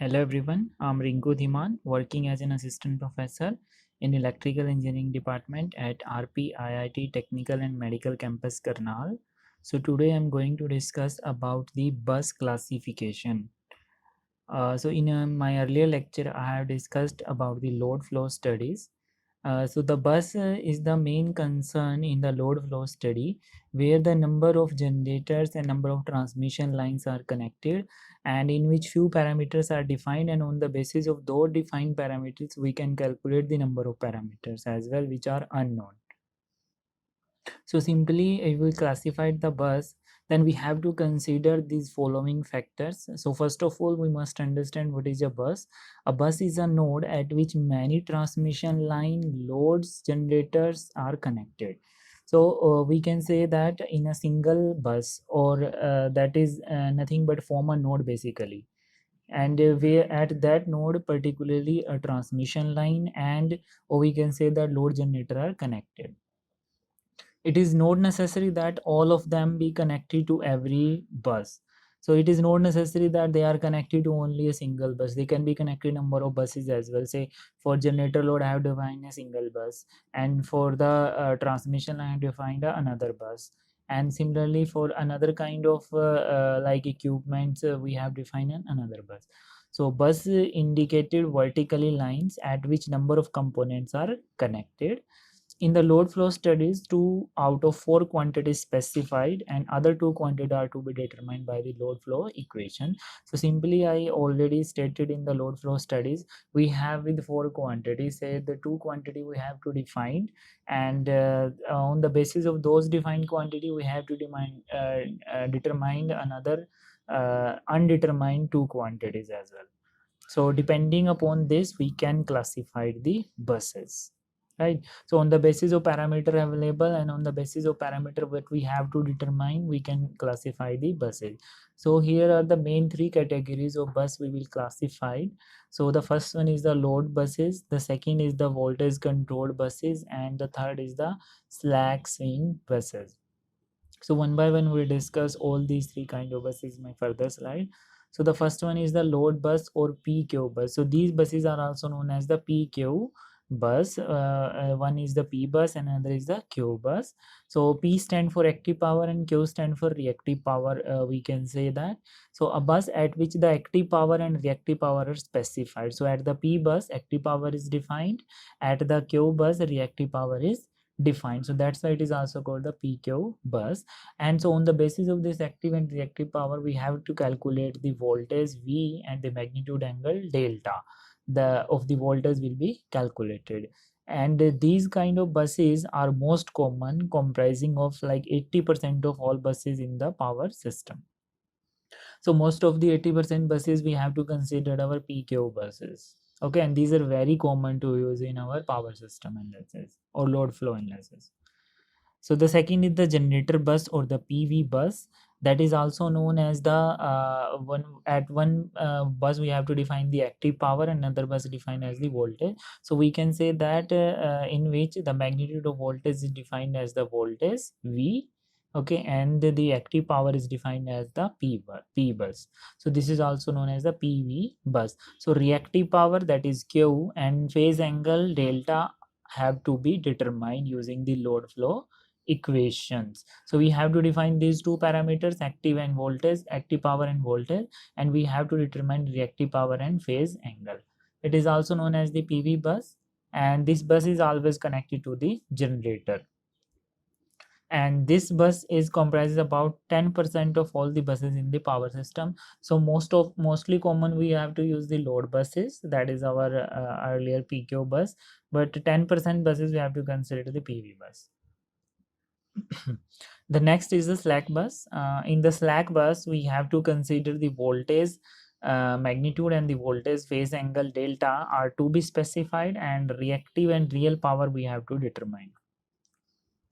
Hello everyone, I'm Rinku Dhiman, working as an assistant professor in electrical engineering department at RP IIT Technical and Medical Campus Karnal. So today I'm going to discuss about the bus classification. So in my earlier lecture, I have discussed about the load flow studies. So the bus is the main concern in the load flow study, where the number of generators and number of transmission lines are connected, and in which few parameters are defined, and on the basis of those defined parameters we can calculate the number of parameters as well which are unknown. So simply if we classified the bus, then we have to consider these following factors. So first of all, we must understand what is a bus. A bus is a node at which many transmission line, loads, generators are connected. So we can say that in a single bus, or that is nothing but form a node basically. And we at that node particularly a transmission line, and or we can say that load generator are connected. It is not necessary that all of them be connected to every bus. So it is not necessary that they are connected to only a single bus. They can be connected number of buses as well. Say for generator load I have defined a single bus, and for the transmission I have defined another bus, and similarly for another kind of like equipment we have defined another bus. So bus indicated vertically lines at which number of components are connected. In the load flow studies, 2 out of 4 quantities specified and other 2 quantities are to be determined by the load flow equation. So simply I already stated in the load flow studies, we have with 4 quantities, say the 2 quantity we have to define, and on the basis of those defined quantity we have to determine another undetermined 2 quantities as well. So depending upon this we can classify the buses, right? So on the basis of parameter available and on the basis of parameter what we have to determine, we can classify the buses. So here are the main 3 categories of bus we will classify. So the first one is the load buses, the second is the voltage controlled buses, and the third is the slack swing buses. So one by one we'll discuss all these 3 kind of buses in my further slide. So the first one is the load bus or PQ bus. So these buses are also known as the PQ bus. One is the P bus and another is the Q bus. So P stand for active power and Q stand for reactive power, we can say that. So a bus at which the active power and reactive power are specified. So at the P bus active power is defined, at the Q bus reactive power is defined. So that's why it is also called the PQ bus. And so on the basis of this active and reactive power, we have to calculate the voltage V and the magnitude angle delta. The of the voltage will be calculated. And these kind of buses are most common, comprising of like 80% of all buses in the power system. So most of the 80% buses we have to consider our PQ buses. Okay, and these are very common to use in our power system analysis or load flow analysis. So the second is the generator bus or the PV bus. That is also known as the one bus we have to define the active power, and another bus defined as the voltage. So we can say that in which the magnitude of voltage is defined as the voltage V. Okay, and the active power is defined as the P bus. So this is also known as the PV bus. So reactive power, that is Q, and phase angle delta have to be determined using the load flow equations. So we have to define these 2 parameters, active and voltage, active power and voltage, and we have to determine reactive power and phase angle. It is also known as the PV bus, and this bus is always connected to the generator. And this bus is comprises about 10% of all the buses in the power system. So mostly common we have to use the load buses, that is our earlier PQ bus, but 10% buses we have to consider the PV bus. The next is the slack bus. In the slack bus, we have to consider the voltage magnitude and the voltage phase angle delta are to be specified, and reactive and real power we have to determine.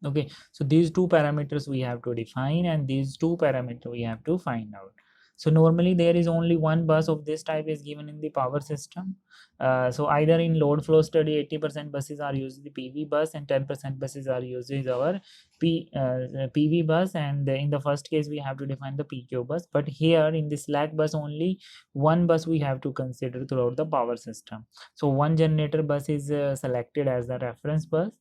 Okay, so these 2 parameters we have to define, and these 2 parameters we have to find out. So normally there is only one bus of this type is given in the power system. So either in load flow study 80% buses are used the PV bus and 10% buses are used is our PV bus, and in the first case we have to define the PQ bus. But here in the slack bus only one bus we have to consider throughout the power system. So one generator bus is selected as the reference bus.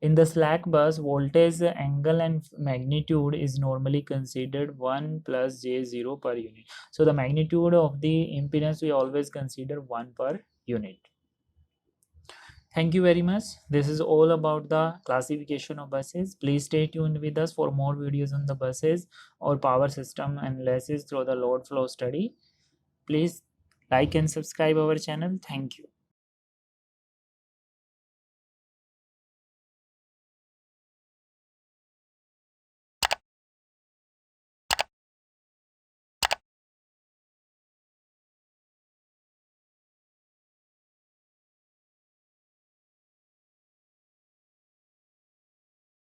In the slack bus, voltage, angle and magnitude is normally considered 1 plus J0 per unit. So the magnitude of the impedance we always consider 1 per unit. Thank you very much. This is all about the classification of buses. Please stay tuned with us for more videos on the buses or power system analysis through the load flow study. Please like and subscribe our channel. Thank you.